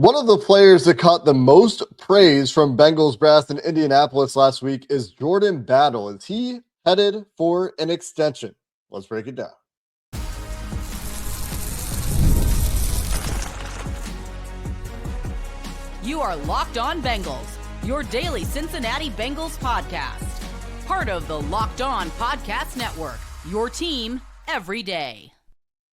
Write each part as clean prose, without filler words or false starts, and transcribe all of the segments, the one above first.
One of the players that caught the most praise from Bengals brass in Indianapolis last week is Jordan Battle. Is he headed for an extension? Let's break it down. You are Locked On Bengals, your daily Cincinnati Bengals podcast. Part of the Locked On Podcast Network, your team every day.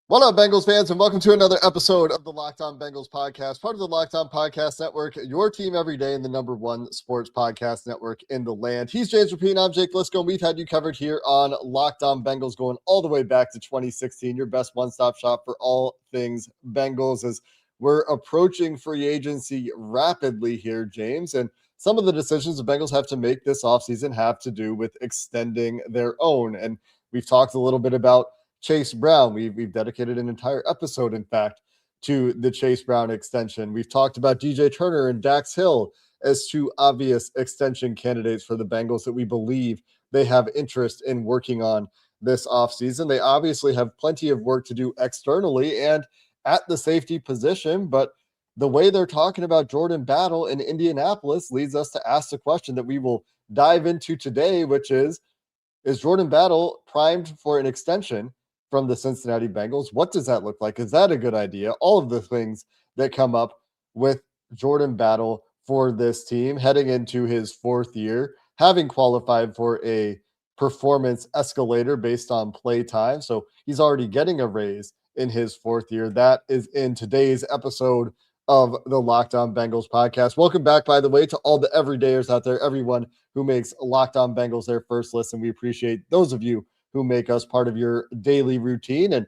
What up, Bengals fans, and welcome to another episode of the Locked On Bengals podcast, part of the Locked On Podcast Network, your team every day, in the number one sports podcast network in the land. He's James Rapien, I'm Jake Liscow, and we've had you covered here on Locked On Bengals going all the way back to 2016, your best one-stop shop for all things Bengals, as we're approaching free agency rapidly here, James, and some of the decisions the Bengals have to make this offseason have to do with extending their own, and we've talked a little bit about Chase Brown. We've dedicated an entire episode, in fact, to the Chase Brown extension. We've talked about DJ Turner and Dax Hill as two obvious extension candidates for the Bengals that we believe they have interest in working on this offseason. They obviously have plenty of work to do externally and at the safety position, but the way they're talking about Jordan Battle in Indianapolis leads us to ask the question that we will dive into today, which is Jordan Battle primed for an extension from the Cincinnati Bengals? What does that look like? Is that a good idea? All of the things that come up with Jordan Battle for this team heading into his fourth year, having qualified for a performance escalator based on play time. So he's already getting a raise in his fourth year. That is in today's episode of the Locked On Bengals podcast. Welcome back, by the way, to all the everydayers out there, everyone who makes Locked On Bengals their first listen. We appreciate those of you who make us part of your daily routine. And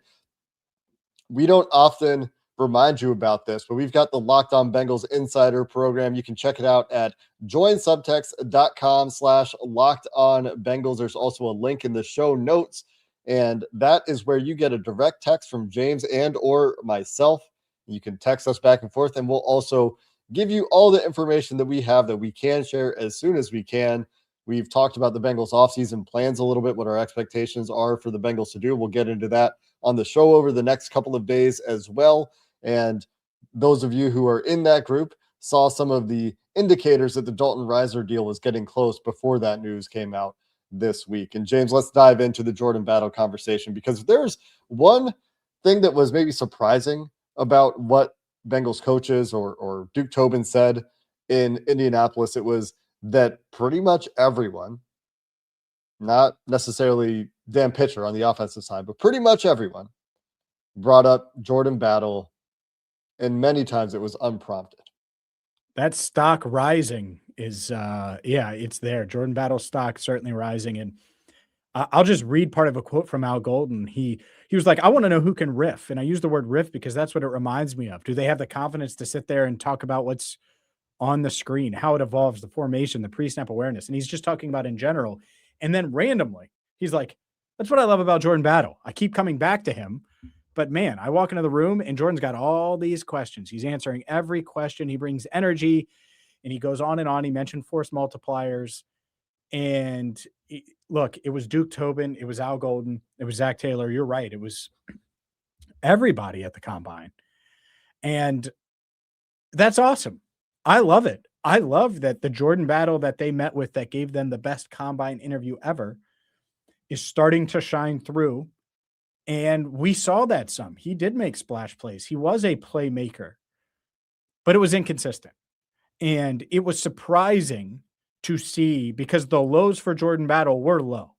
we don't often remind you about this, but we've got the Locked On Bengals Insider program. You can check it out at joinsubtext.com/LockedOnBengals. There's also a link in the show notes, and that is where you get a direct text from James and or myself. You can text us back and forth, and we'll also give you all the information that we have that we can share as soon as we can. We've talked about the Bengals offseason plans a little bit, what our expectations are for the Bengals to do. We'll get into that on the show over the next couple of days as well. And those of you who are in that group saw some of the indicators that the Dalton Risner deal was getting close before that news came out this week. And James, let's dive into the Jordan Battle conversation, because if there's one thing that was maybe surprising about what Bengals coaches or Duke Tobin said in Indianapolis, it was that pretty much everyone, not necessarily Dan Pitcher on the offensive side, but pretty much everyone brought up Jordan Battle, and many times it was unprompted. That stock rising is, it's there. Jordan Battle stock certainly rising. And I'll just read part of a quote from Al Golden. He was like, I want to know who can riff. And I use the word riff because that's what it reminds me of. Do they have the confidence to sit there and talk about what's on the screen, how it evolves, the formation, the pre-snap awareness? And he's just talking about in general. And then randomly, he's like, that's what I love about Jordan Battle. I keep coming back to him, but man, I walk into the room and Jordan's got all these questions. He's answering every question. He brings energy and he goes on and on. He mentioned force multipliers. And look, it was Duke Tobin. It was Al Golden. It was Zach Taylor. You're right. It was everybody at the combine. And that's awesome. I love it. I love that the Jordan Battle that they met with that gave them the best combine interview ever is starting to shine through. And we saw that some. He did make splash plays. He was a playmaker, but it was inconsistent. And it was surprising to see, because the lows for Jordan Battle were low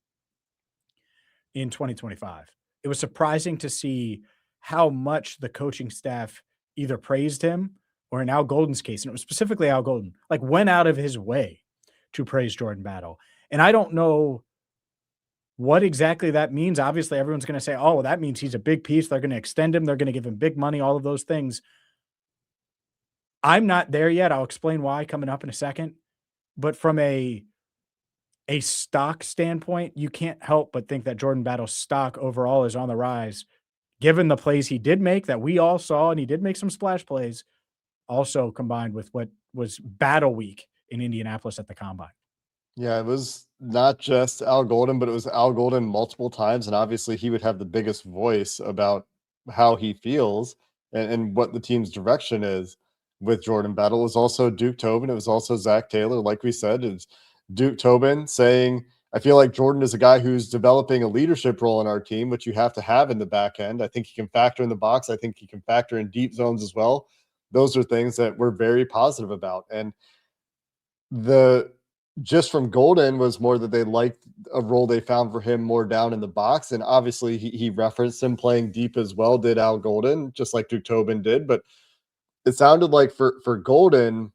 in 2025. It was surprising to see how much the coaching staff either praised him, or in Al Golden's case, and it was specifically Al Golden, like went out of his way to praise Jordan Battle. And I don't know what exactly that means. Obviously, everyone's going to say, oh, well, that means he's a big piece. They're going to extend him. They're going to give him big money, all of those things. I'm not there yet. I'll explain why coming up in a second. But from a stock standpoint, you can't help but think that Jordan Battle's stock overall is on the rise, given the plays he did make that we all saw, and he did make some splash plays, also combined with what was battle week in Indianapolis at the combine. Yeah, it was not just Al Golden, but it was Al Golden multiple times. And obviously he would have the biggest voice about how he feels and what the team's direction is. with Jordan Battle. It was also Duke Tobin. It was also Zach Taylor. Like we said, it's Duke Tobin saying, I feel like Jordan is a guy who's developing a leadership role in our team, which you have to have in the back end. I think he can factor in the box. I think he can factor in deep zones as well. Those are things that we're very positive about. And the just from Golden was more that they liked a role they found for him more down in the box. And obviously he referenced him playing deep as well, did Al Golden, just like Duke Tobin did. But it sounded like for Golden,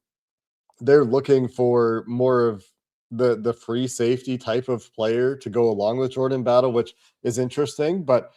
they're looking for more of the free safety type of player to go along with Jordan Battle, which is interesting. But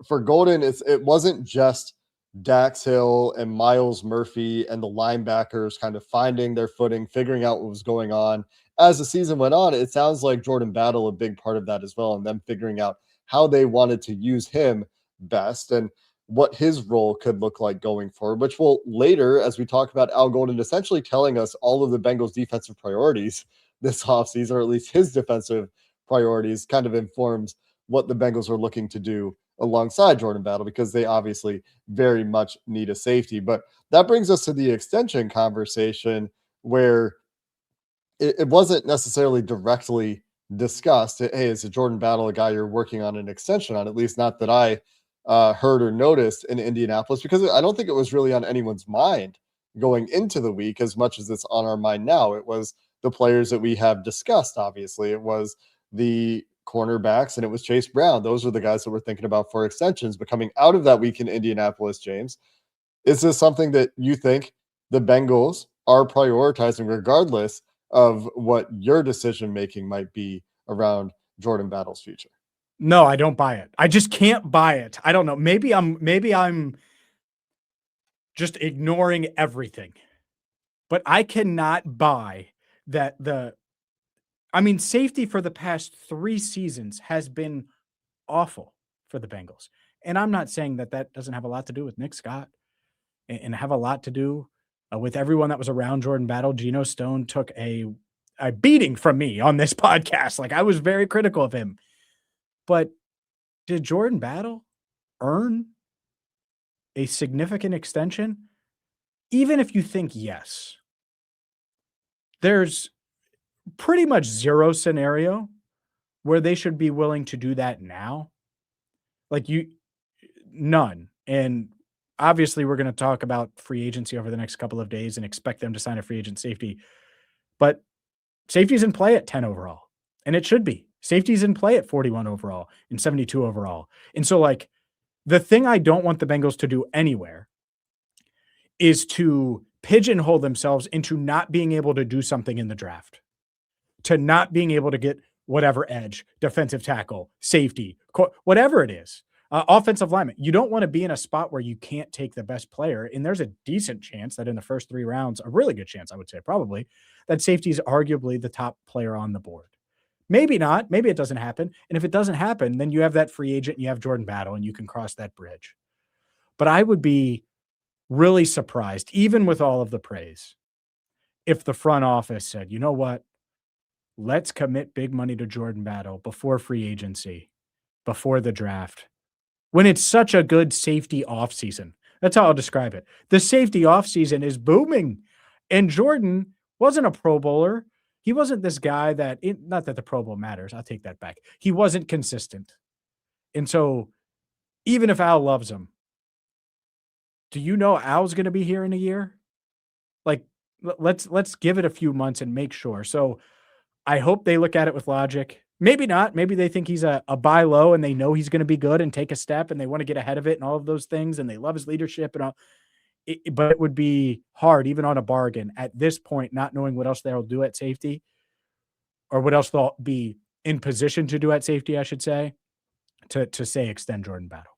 for Golden, it wasn't just Dax Hill and Miles Murphy and the linebackers kind of finding their footing, figuring out what was going on. As the season went on, it sounds like Jordan Battle a big part of that as well, and them figuring out how they wanted to use him best and what his role could look like going forward, which will later, as we talk about Al Golden, essentially telling us all of the Bengals' defensive priorities this offseason, or at least his defensive priorities, kind of informs what the Bengals are looking to do alongside Jordan Battle, because they obviously very much need a safety. But that brings us to the extension conversation, where it wasn't necessarily directly discussed. Hey, is a Jordan Battle a guy you're working on an extension on? At least not that I heard or noticed in Indianapolis, because I don't think it was really on anyone's mind going into the week as much as it's on our mind now. It was the players that we have discussed. Obviously, it was the cornerbacks and it was Chase Brown. Those are the guys that we're thinking about for extensions. But coming out of that week in Indianapolis, James, is this something that you think the Bengals are prioritizing regardless of what your decision making might be around Jordan Battle's future? No, I don't buy it. I just can't buy it. I don't know. Maybe I'm just ignoring everything. But I cannot buy that safety for the past 3 seasons has been awful for the Bengals. And I'm not saying that doesn't have a lot to do with Nick Scott and have a lot to do with everyone that was around Jordan Battle. Geno Stone took a beating from me on this podcast. Like, I was very critical of him. But did Jordan Battle earn a significant extension? Even if you think yes, there's pretty much zero scenario where they should be willing to do that now. None. And obviously we're going to talk about free agency over the next couple of days and expect them to sign a free agent safety. But safety's in play at 10 overall, and it should be. Safety's in play at 41 overall and 72 overall. And so, like, the thing I don't want the Bengals to do anywhere is to pigeonhole themselves into not being able to do something in the draft, to not being able to get whatever edge, defensive tackle, safety, whatever it is, offensive lineman. You don't want to be in a spot where you can't take the best player. And there's a decent chance that in the first 3 rounds, a really good chance, I would say probably, that safety is arguably the top player on the board. Maybe not. Maybe it doesn't happen. And if it doesn't happen, then you have that free agent and you have Jordan Battle and you can cross that bridge. But I would be really surprised, even with all of the praise, if the front office said, you know what, let's commit big money to Jordan Battle before free agency, before the draft, when it's such a good safety offseason. That's how I'll describe it. The safety offseason is booming. And Jordan wasn't a Pro Bowler. He wasn't this guy not that the Pro Bowl matters. I'll take that back. He wasn't consistent. And so even if Al loves him, do you know Al's going to be here in a year? Like, let's give it a few months and make sure. So I hope they look at it with logic. Maybe not. Maybe they think he's a buy low and they know he's going to be good and take a step and they want to get ahead of it and all of those things. And they love his leadership and all. But it would be hard, even on a bargain at this point, not knowing what else they'll do at safety, or what else they'll be in position to do at safety, I should say, to say extend Jordan Battle.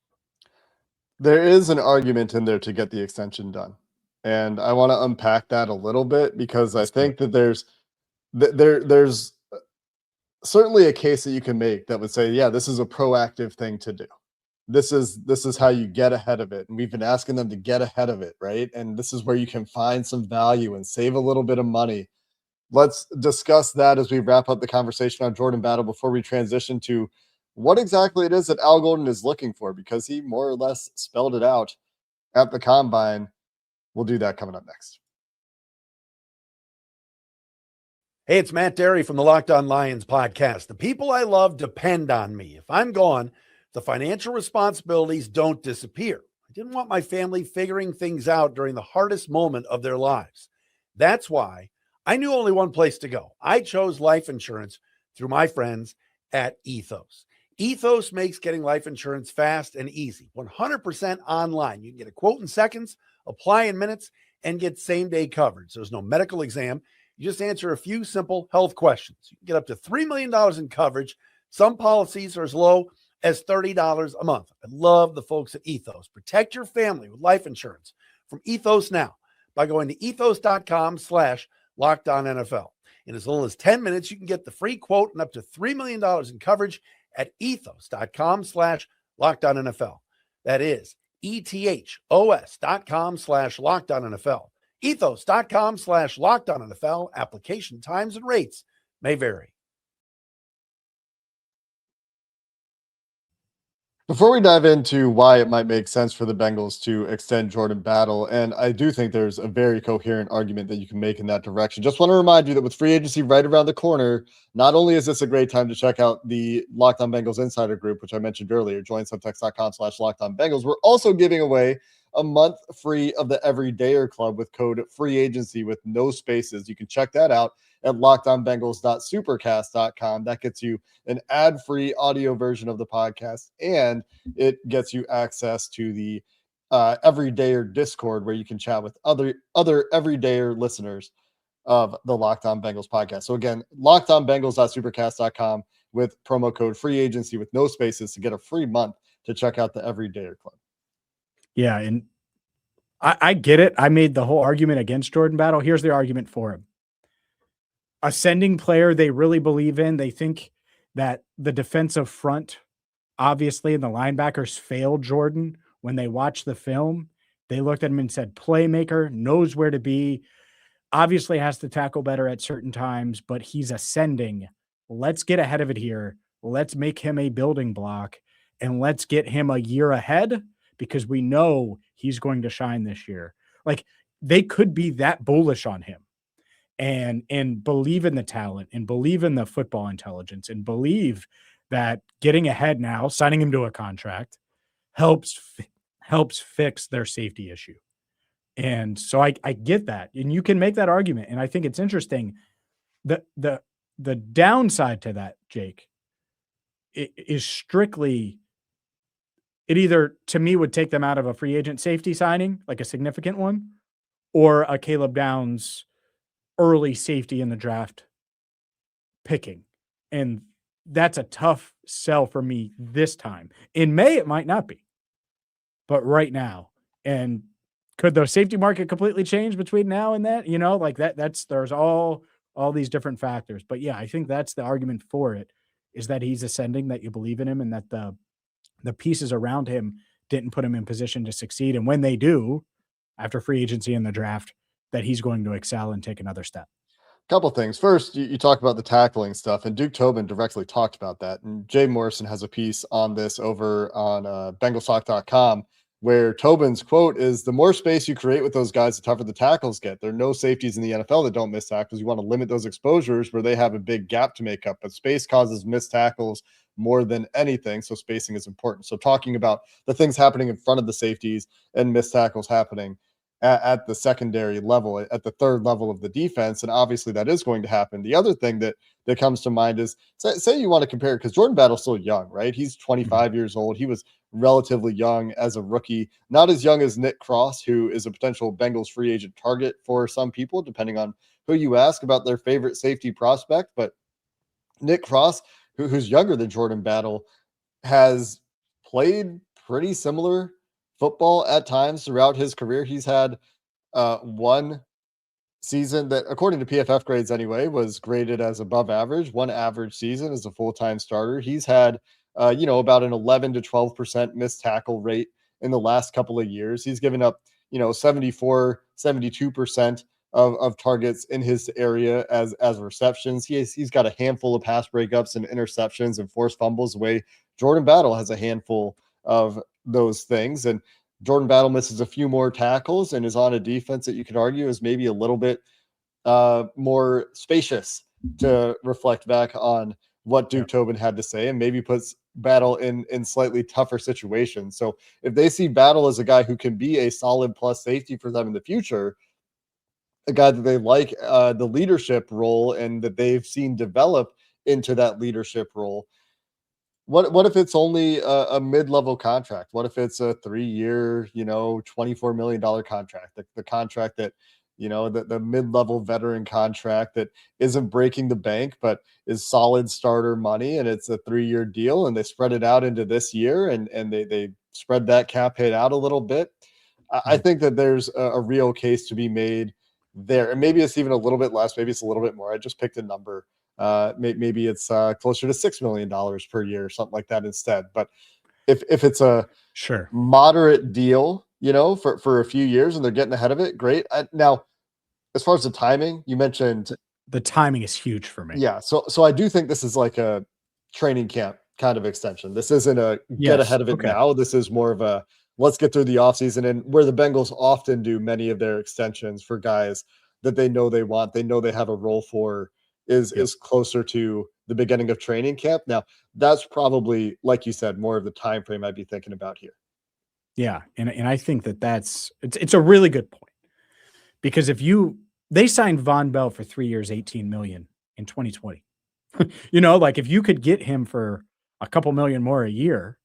There is an argument in there to get the extension done. And I want to unpack that a little bit, because I think that there's certainly a case that you can make that would say, yeah, this is a proactive thing to do. This is how you get ahead of it. And we've been asking them to get ahead of it, right? And this is where you can find some value and save a little bit of money. Let's discuss that as we wrap up the conversation on Jordan Battle before we transition to what exactly it is that Al Golden is looking for, because he more or less spelled it out at the combine. We'll do that coming up next. Hey, it's Matt Derry from the Locked On Lions podcast. The people I love depend on me. If I'm gone, the financial responsibilities don't disappear. I didn't want my family figuring things out during the hardest moment of their lives. That's why I knew only one place to go. I chose life insurance through my friends at Ethos. Ethos makes getting life insurance fast and easy, 100% online. You can get a quote in seconds, apply in minutes, and get same-day coverage. There's no medical exam. You just answer a few simple health questions. You can get up to $3 million in coverage. Some policies are as low as $30 a month. I love the folks at Ethos. Protect your family with life insurance from Ethos now by going to ethos.com/LockedOnNFL. In as little as 10 minutes, you can get the free quote and up to $3 million in coverage at ethos.com/LockedOnNFL. That is ethos.com/LockedOnNFL. Ethos.com/LockedOnNFL. Application times and rates may vary. Before we dive into why it might make sense for the Bengals to extend Jordan Battle, and I do think there's a very coherent argument that you can make in that direction. Just want to remind you that with free agency right around the corner, not only is this a great time to check out the Locked On Bengals Insider Group, which I mentioned earlier, join subtext.com/LockedOnBengals. We're also giving away a month free of the Everydayer Club with code free agency with no spaces. You can check that out at lockedonbengals.supercast.com. That gets you an ad-free audio version of the podcast, and it gets you access to the Everydayer Discord, where you can chat with other Everydayer listeners of the Locked On Bengals podcast. So again, lockedonbengals.supercast.com with promo code free agency with no spaces to get a free month to check out the Everydayer Club. Yeah, and I get it. I made the whole argument against Jordan Battle. Here's the argument for him. Ascending player they really believe in. They think that the defensive front, obviously, and the linebackers failed Jordan when they watched the film. They looked at him and said, playmaker, knows where to be, obviously has to tackle better at certain times, but he's ascending. Let's get ahead of it here. Let's make him a building block, and let's get him a year ahead, because we know he's going to shine this year. Like, they could be that bullish on him and believe in the talent and believe in the football intelligence and believe that getting ahead now, signing him to a contract, helps fix their safety issue. And so I get that. And you can make that argument. And I think it's interesting. The downside to that, Jake, is strictly, it either, to me, would take them out of a free agent safety signing, like a significant one, or a Caleb Downs early safety in the draft picking. And that's a tough sell for me this time. In May, it might not be, but right now. And could the safety market completely change between now and that? You know, like there's all these different factors. But yeah, I think that's the argument for it, is that he's ascending, that you believe in him, and that the pieces around him didn't put him in position to succeed. And when they do, after free agency and the draft, that he's going to excel and take another step. Couple things. First, you talk about the tackling stuff, and Duke Tobin directly talked about that. And Jay Morrison has a piece on this over on BengalsTalk.com, where Tobin's quote is, the more space you create with those guys, the tougher the tackles get. There are no safeties in the NFL that don't miss tackles. You want to limit those exposures where they have a big gap to make up, but space causes missed tackles more than anything. So spacing is important. So talking about the things happening in front of the safeties and missed tackles happening at the secondary level, at the third level of the defense. And obviously that is going to happen. The other thing that comes to mind is, say you want to compare, because Jordan Battle's still young, right? He's 25 years old. He was relatively young as a rookie, not as young as Nick Cross, who is a potential Bengals free agent target for some people, depending on who you ask about their favorite safety prospect. But Nick Cross, who's younger than Jordan Battle, has played pretty similar football at times throughout his career. He's had one season that, according to PFF grades anyway, was graded as above average, one average season as a full-time starter. He's had, about an 11 to 12% missed tackle rate in the last couple of years. He's given up, 74, 72% of targets in his area as receptions. He's got a handful of pass breakups and interceptions and forced fumbles, the way Jordan Battle has a handful of those things. And Jordan Battle misses a few more tackles and is on a defense that you could argue is maybe a little bit more spacious to reflect back on what Duke Tobin had to say, and maybe puts Battle in slightly tougher situations. So if they see Battle as a guy who can be a solid plus safety for them in the future, a guy that they like the leadership role and that they've seen develop into that leadership role. What if it's only a mid-level contract? What if it's a 3-year, $24 million contract? The contract that, the mid-level veteran contract that isn't breaking the bank, but is solid starter money, and it's a 3-year deal, and they spread it out into this year, and they spread that cap hit out a little bit. I think that there's a real case to be made there. And maybe it's even a little bit less, maybe it's a little bit more. I just picked a number. Maybe it's closer to $6 million per year or something like that instead. But if it's a moderate deal, for a few years and they're getting ahead of it, great. Now, as far as the timing, you mentioned the timing is huge for me. Yeah. So I do think this is like a training camp kind of extension. This isn't a get ahead of it now. This is more of a let's get through the offseason, and where the Bengals often do many of their extensions for guys that they know they want, they know they have a role for, is closer to the beginning of training camp. Now, that's probably, like you said, more of the time frame I'd be thinking about here. Yeah, and I think it's a really good point, because they signed Von Bell for 3 years, $18 million in 2020. Like if you could get him for a couple million more a year,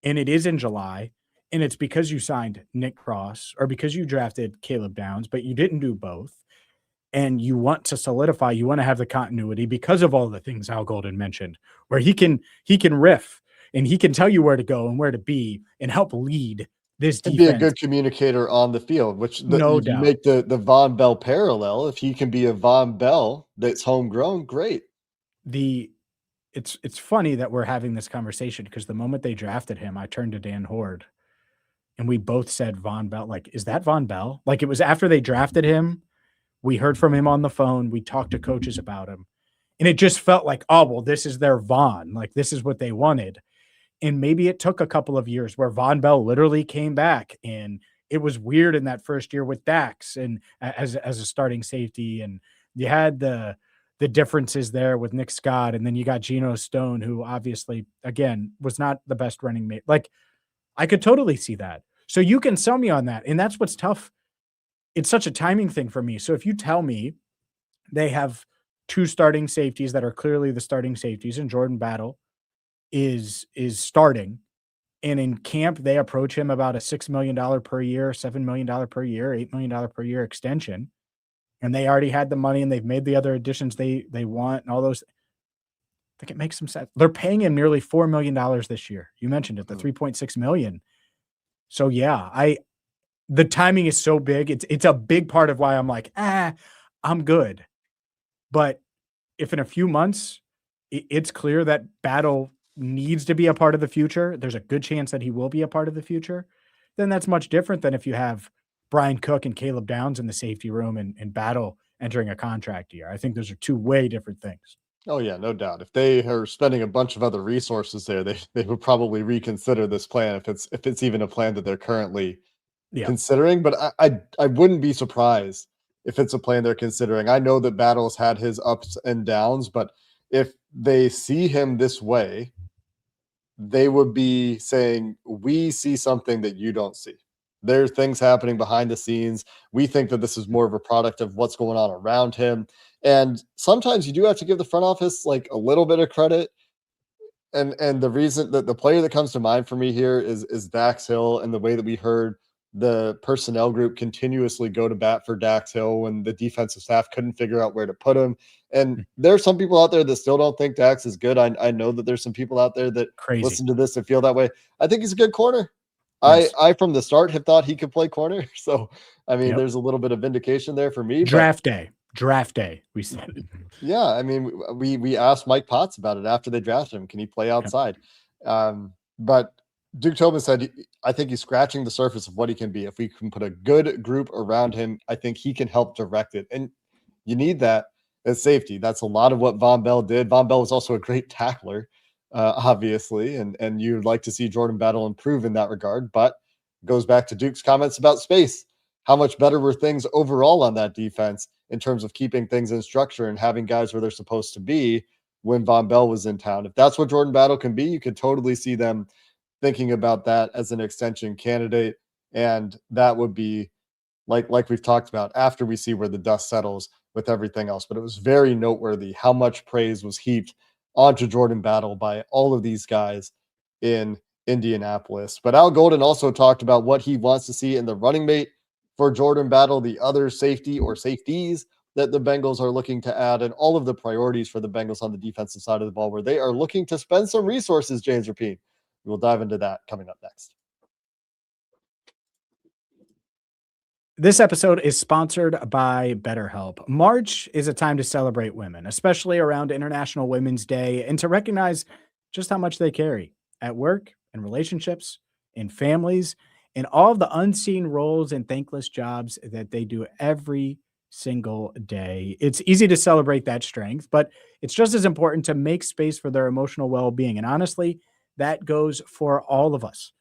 and it is in July, and it's because you signed Nick Cross or because you drafted Caleb Downs, but you didn't do both, and you want to solidify, you want to have the continuity because of all the things Al Golden mentioned, where he can riff and he can tell you where to go and where to be and help lead this defense. Be a good communicator on the field, which no doubt. Make the Von Bell parallel. If he can be a Von Bell that's homegrown, great. It's funny that we're having this conversation, because the moment they drafted him, I turned to Dan Horde and we both said Von Bell. Like, is that Von Bell? Like, it was after they drafted him. We heard from him on the phone. We talked to coaches about him, and it just felt like, oh, well, this is their Von. Like, this is what they wanted. And maybe it took a couple of years where Von Bell literally came back, and it was weird in that first year with Dax and as a starting safety. And you had the differences there with Nick Scott. And then you got Geno Stone, who obviously, again, was not the best running mate. Like, I could totally see that. So you can sell me on that. And that's what's tough. It's such a timing thing for me. So if you tell me they have two starting safeties that are clearly the starting safeties, and Jordan Battle is starting, and in camp they approach him about a $6 million per year, $7 million per year, $8 million per year extension, and they already had the money and they've made the other additions they want and all those, I think it makes some sense. They're paying him nearly $4 million this year. You mentioned it, the $3.6 million. So yeah, the timing is so big. It's a big part of why I'm like, I'm good. But if in a few months it's clear that Battle needs to be a part of the future, there's a good chance that he will be a part of the future, then that's much different than if you have Brian Cook and Caleb Downs in the safety room and Battle entering a contract year. I think those are two way different things. Oh yeah, no doubt. If they are spending a bunch of other resources there, they would probably reconsider this plan if it's even a plan that they're currently considering. But I wouldn't be surprised if it's a plan they're considering. I know that Battle's had his ups and downs, but if they see him this way, they would be saying, we see something that you don't see. There's things happening behind the scenes. We think that this is more of a product of what's going on around him. And sometimes you do have to give the front office like a little bit of credit. And the reason that the player that comes to mind for me here is Dax Hill, and the way that we heard the personnel group continuously go to bat for Dax Hill when the defensive staff couldn't figure out where to put him. And there are some people out there that still don't think Dax is good. I know that there's some people out there that listen to this and feel that way. I think he's a good corner. Yes. I from the start have thought he could play corner. So, I mean, there's a little bit of vindication there for me. Draft day, we said. Yeah, I mean, we asked Mike Potts about it after they drafted him. Can he play outside? But Duke Tobin said, I think he's scratching the surface of what he can be. If we can put a good group around him, I think he can help direct it. And you need that as safety. That's a lot of what Von Bell did. Von Bell was also a great tackler, obviously, and you'd like to see Jordan Battle improve in that regard. But Goes back to Duke's comments about space. How much better were things overall on that defense in terms of keeping things in structure and having guys where they're supposed to be when Von Bell was in town? If that's what Jordan Battle can be, you could totally see them thinking about that as an extension candidate. And that would be like we've talked about after we see where the dust settles with everything else. But it was very noteworthy how much praise was heaped onto Jordan Battle by all of these guys in Indianapolis. But Al Golden also talked about what he wants to see in the running mate for Jordan Battle, the other safety or safeties that the Bengals are looking to add, and all of the priorities for the Bengals on the defensive side of the ball, where they are looking to spend some resources, James Rapien. We'll dive into that coming up next. This episode is sponsored by BetterHelp. March is a time to celebrate women, especially around International Women's Day, and to recognize just how much they carry at work, in relationships, in families, in all of the unseen roles and thankless jobs that they do every single day. It's easy to celebrate that strength, but it's just as important to make space for their emotional well-being. And honestly, that goes for all of us.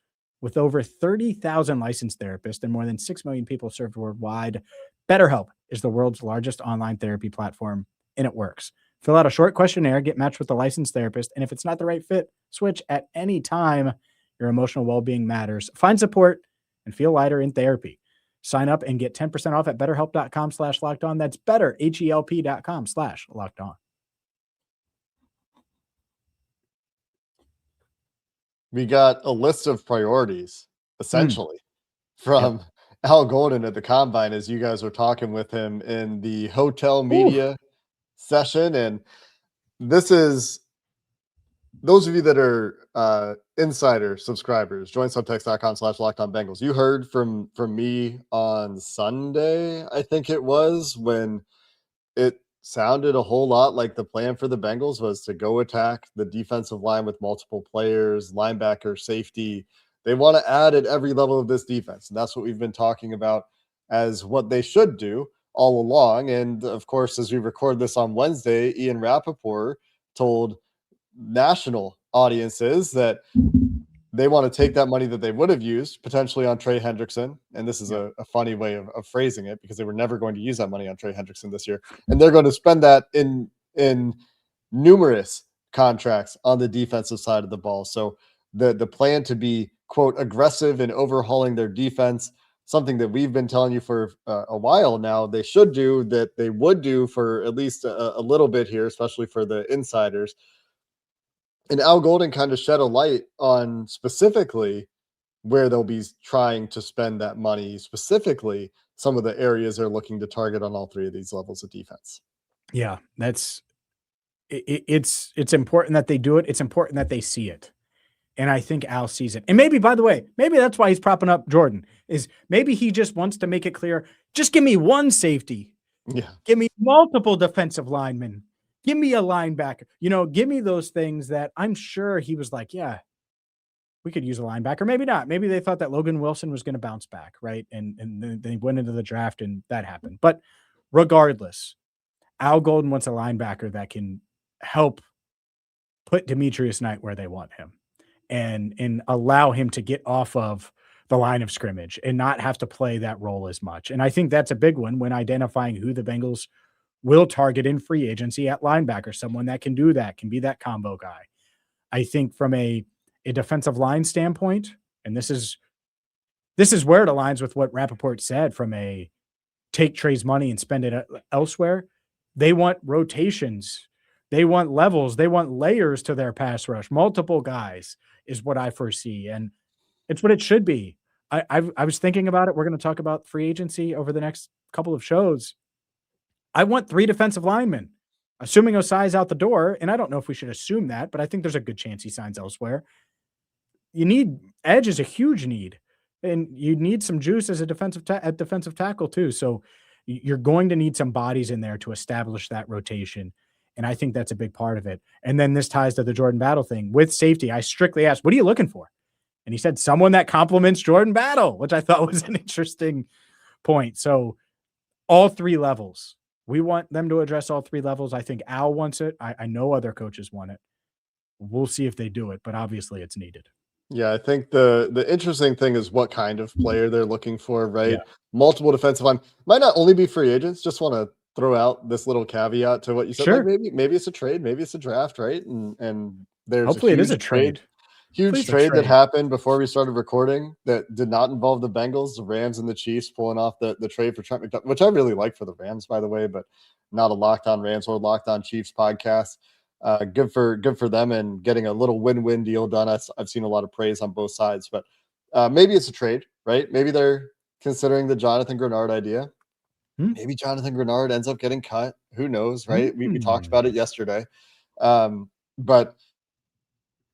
With over 30,000 licensed therapists and more than 6 million people served worldwide, BetterHelp is the world's largest online therapy platform, and it works. Fill out a short questionnaire, get matched with a licensed therapist, and if it's not the right fit, switch at any time. Your emotional well-being matters. Find support and feel lighter in therapy. Sign up and get 10% off at betterhelp.com/lockedon. That's better, HELP.com/lockedon. We got a list of priorities, essentially, from Al Golden at the Combine as you guys were talking with him in the hotel media session. And this is those of you that are insider subscribers, join subtext.com/lockedonbengals. You heard from me on Sunday, I think it was, when it sounded a whole lot like the plan for the Bengals was to go attack the defensive line with multiple players, linebacker, safety. They want to add at every level of this defense. And that's what we've been talking about as what they should do all along. And of course, as we record this on Wednesday, Ian Rappaport told national audiences that they want to take that money that they would have used potentially on Trey Hendrickson. And this is a funny way of phrasing it, because they were never going to use that money on Trey Hendrickson this year. And they're going to spend that in numerous contracts on the defensive side of the ball. So the plan to be, quote, aggressive in overhauling their defense, something that we've been telling you for a while now, they should do, that they would do for at least a little bit here, especially for the insiders. And Al Golden kind of shed a light on specifically where they'll be trying to spend that money, specifically some of the areas they're looking to target on all three of these levels of defense. Yeah, it's important that they do it. It's important that they see it. And I think Al sees it. And maybe, by the way, maybe that's why he's propping up Jordan, is maybe he just wants to make it clear, just give me one safety. Yeah. Give me multiple defensive linemen. Give me a linebacker. Give me those things that I'm sure he was like, yeah, we could use a linebacker. Maybe not. Maybe they thought that Logan Wilson was going to bounce back, right? And then they went into the draft and that happened. But regardless, Al Golden wants a linebacker that can help put Demetrius Knight where they want him and allow him to get off of the line of scrimmage and not have to play that role as much. And I think that's a big one when identifying who the Bengals will target in free agency at linebacker, someone that can do that, can be that combo guy. I think from a defensive line standpoint, and this is where it aligns with what Rappaport said, from a take Trey's money and spend it elsewhere. They want rotations. They want levels. They want layers to their pass rush. Multiple guys is what I foresee. And it's what it should be. I was thinking about it. We're going to talk about free agency over the next couple of shows. I want 3 defensive linemen, assuming Osai's out the door. And I don't know if we should assume that, but I think there's a good chance he signs elsewhere. You need edge is a huge need, and you need some juice as a defensive tackle too. So you're going to need some bodies in there to establish that rotation. And I think that's a big part of it. And then this ties to the Jordan Battle thing with safety. I strictly asked, what are you looking for? And he said, someone that complements Jordan Battle, which I thought was an interesting point. So all 3 levels. We want them to address all 3 levels. I think Al wants it. I know other coaches want it. We'll see if they do it, but obviously it's needed. Yeah, I think the interesting thing is what kind of player they're looking for, Yeah. right? Multiple defensive line might not only be free agents. Just want to throw out this little caveat to what you said. Like Sure. maybe it's a trade, maybe it's a draft, right? And there's a Hopefully it is a trade. Hopefully huge it's a trade that trade. happened before we started recording that did not involve the Bengals, the Rams, and the Chiefs pulling off the trade for Trent McDuffie, which I really like for the Rams, by the way, but not a Locked On Rams or Locked On Chiefs podcast. Good for them and getting a little win-win deal done. I've seen a lot of praise on both sides, but maybe it's a trade, right? Maybe they're considering the Jonathan Grenard idea. Maybe Jonathan Grenard ends up getting cut. Who knows, right? We talked about it yesterday. But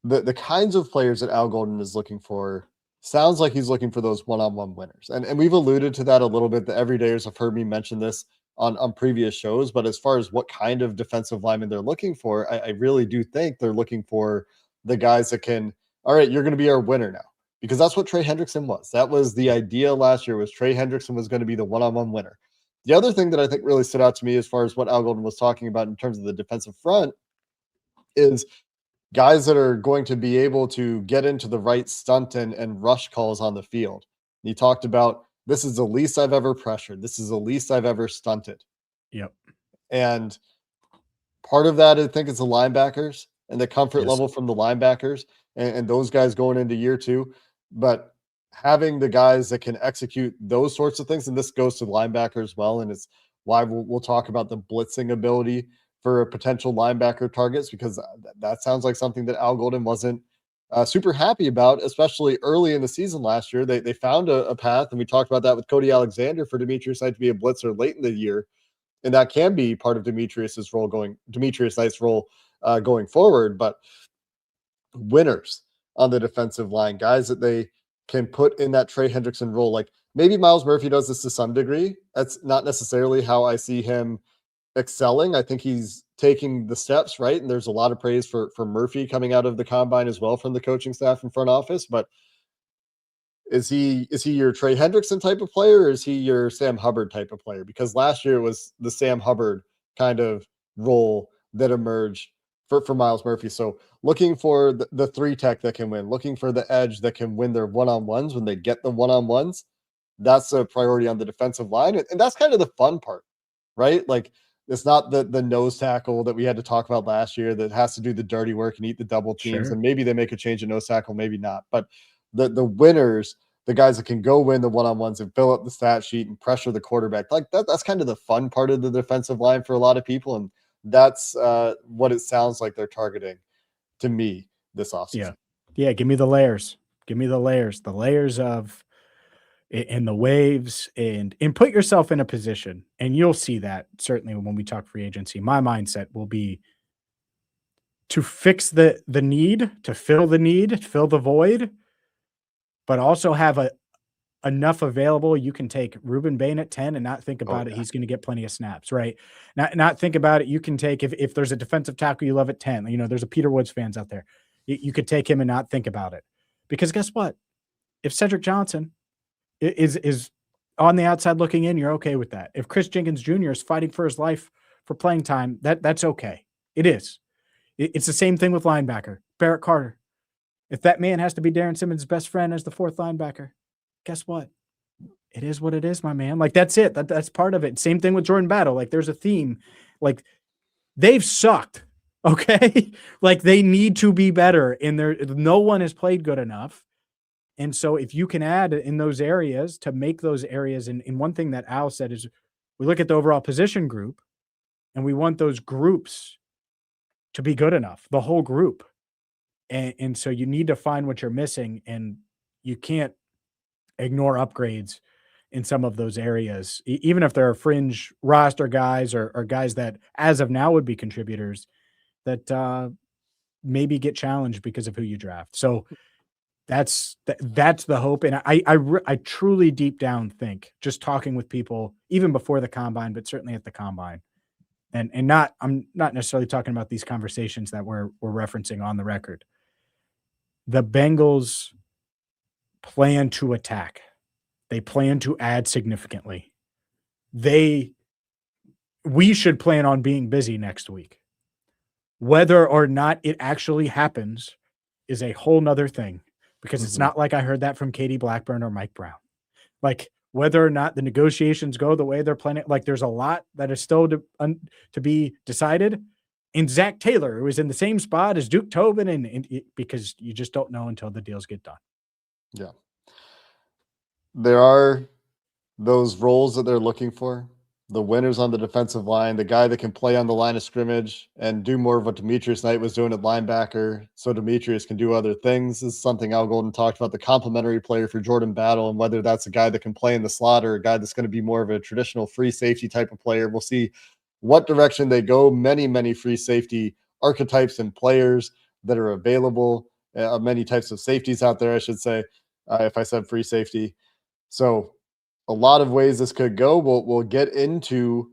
the kinds of players that Al Golden is looking for sounds like he's looking for those one-on-one winners. And we've alluded to that a little bit. The everydayers have heard me mention this on previous shows, but as far as what kind of defensive lineman they're looking for, I really do think they're looking for the guys that can, all right, you're going to be our winner now, because that's what Trey Hendrickson was. That was the idea last year, was Trey Hendrickson was going to be the one-on-one winner. The other thing that I think really stood out to me as far as what Al Golden was talking about in terms of the defensive front is guys that are going to be able to get into the right stunt and rush calls on the field. He talked about, this is the least I've ever pressured. This is the least I've ever stunted. Yep. And part of that, I think, is the linebackers and the comfort level from the linebackers and those guys going into year two. But having the guys that can execute those sorts of things, and this goes to linebacker as well, and it's why we'll talk about the blitzing ability for potential linebacker targets, because that sounds like something that Al Golden wasn't super happy about, especially early in the season last year. They found a path, and we talked about that with Cody Alexander for Demetrius Knight to be a blitzer late in the year, and that can be part of Demetrius Knight's role going forward. But winners on the defensive line, guys that they can put in that Trey Hendrickson role, like maybe Miles Murphy does this to some degree. That's not necessarily how I see him excelling. I think he's taking the steps, right? And there's a lot of praise for Murphy coming out of the combine as well from the coaching staff and front office. But is he your Trey Hendrickson type of player, or is he your Sam Hubbard type of player? Because last year was the Sam Hubbard kind of role that emerged for Miles Murphy. So looking for the three tech that can win, looking for the edge that can win their one-on-ones when they get the one-on-ones. That's a priority on the defensive line. And that's kind of the fun part, right? Like, it's not the nose tackle that we had to talk about last year that has to do the dirty work and eat the double teams. Sure. And maybe they make a change in nose tackle, maybe not. But the winners, the guys that can go win the one-on-ones and fill up the stat sheet and pressure the quarterback, like that's kind of the fun part of the defensive line for a lot of people. And that's what it sounds like they're targeting to me this offseason. Yeah. Give me the layers. Give me the layers of and the waves and put yourself in a position, and you'll see that certainly when we talk free agency. My mindset will be to fix the need, to fill the need, fill the void, but also have enough available. You can take Ruben Bain at 10 and not think about it. He's going to get plenty of snaps, right? Not think about it. You can take, if there's a defensive tackle you love at 10, there's a Peter Woods fans out there. You could take him and not think about it, because guess what? If Cedric Johnson is on the outside looking in, you're okay with that. If Chris Jenkins Jr. is fighting for his life for playing time, that's okay. It is. It's the same thing with linebacker. Barrett Carter. If that man has to be Darren Simmons' best friend as the fourth linebacker, guess what? It is what it is, my man. Like, that's it. That's part of it. Same thing with Jordan Battle. Like, there's a theme. Like, they've sucked, okay? Like, they need to be better, and no one has played good enough. And so if you can add in those areas to make those areas, and one thing that Al said is, we look at the overall position group, and we want those groups to be good enough, the whole group. And so you need to find what you're missing, and you can't ignore upgrades in some of those areas, even if there are fringe roster guys or guys that as of now would be contributors that maybe get challenged because of who you draft. So that's the hope. And I truly deep down think, just talking with people even before the combine, but certainly at the combine, and I'm not necessarily talking about these conversations that we're referencing on the record. The Bengals plan to attack. They plan to add significantly. We should plan on being busy next week. Whether or not it actually happens is a whole nother thing, because it's not like I heard that from Katie Blackburn or Mike Brown. Like, whether or not the negotiations go the way they're planning, like, there's a lot that is still to be decided. And Zach Taylor, who is in the same spot as Duke Tobin, and because you just don't know until the deals get done. Yeah. There are those roles that they're looking for. The winners on the defensive line, the guy that can play on the line of scrimmage and do more of what Demetrius Knight was doing at linebacker, so Demetrius can do other things. This is something Al Golden talked about, the complementary player for Jordan Battle, and whether that's a guy that can play in the slot or a guy that's going to be more of a traditional free safety type of player. We'll see what direction they go. Many, many free safety archetypes and players that are available, many types of safeties out there, I should say, if I said free safety. So a lot of ways this could go. We'll get into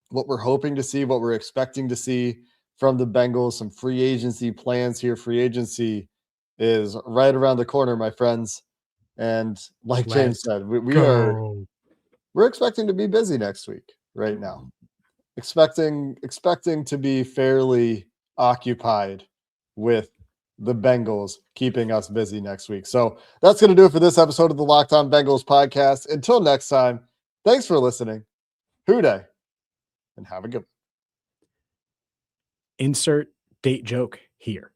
what we're hoping to see, what we're expecting to see from the Bengals, some free agency plans here. Free agency is right around the corner, my friends. And like James said, we're expecting to be busy next week right now. Expecting to be fairly occupied with the Bengals keeping us busy next week. So that's going to do it for this episode of the Locked On Bengals podcast. Until next time, thanks for listening. Hooday, and have a good one. Insert date joke here.